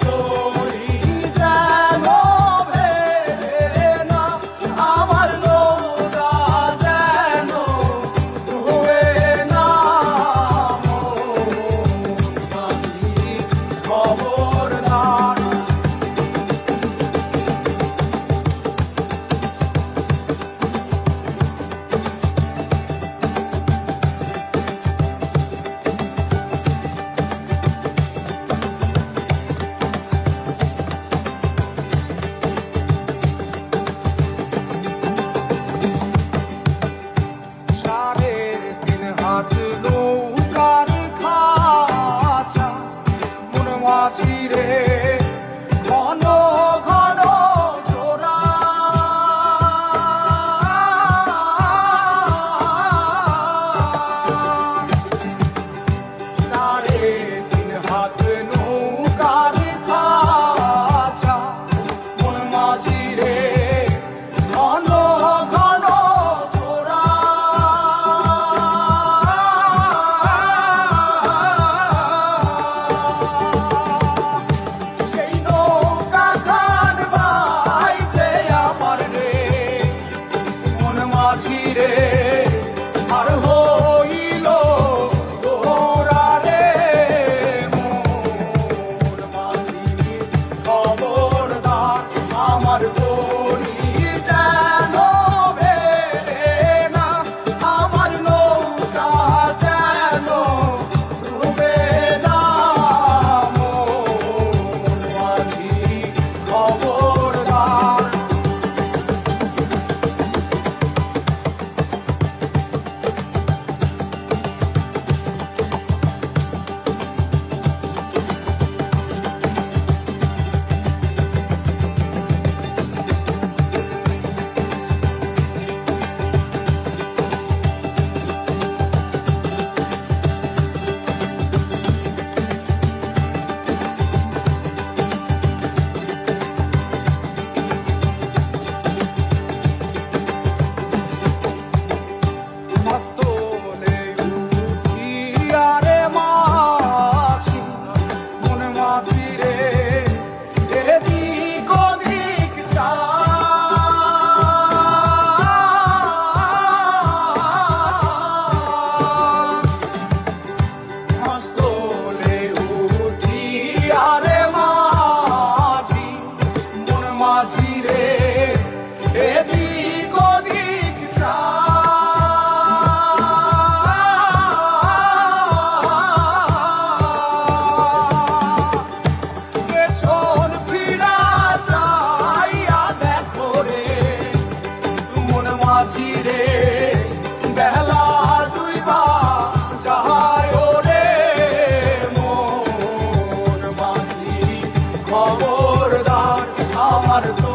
তরি যেন ভেড়ে না, আমার নৌকা যেন ডুবে না। মাঝি খবরদার। নৌকার খাঁচা মন মাঝিরে ঘন ঘন জোড়া। সাড়ে তিন হাত নৌকার খাঁচা মন মাঝিরে ঘন ঘন জোড়া। মাঝিরে আর হইল তোরা রে মোর মাঝি খবরদার। আমার তরি যেন ভেড়ে না, আমার নৌকা যেন ডুবে না। মোর মাঝি খবরদার। মস্তলে উঠিয়া রে মাঝি মন মাঝিরে এদিক ওদিক মস্তলে উঠিয়া রে মাঝি মন মাঝিরে এদিক ওদিক মাঝিরে বেলা দুইবা যায় রে মোর মাঝি খবরদার। আমার তো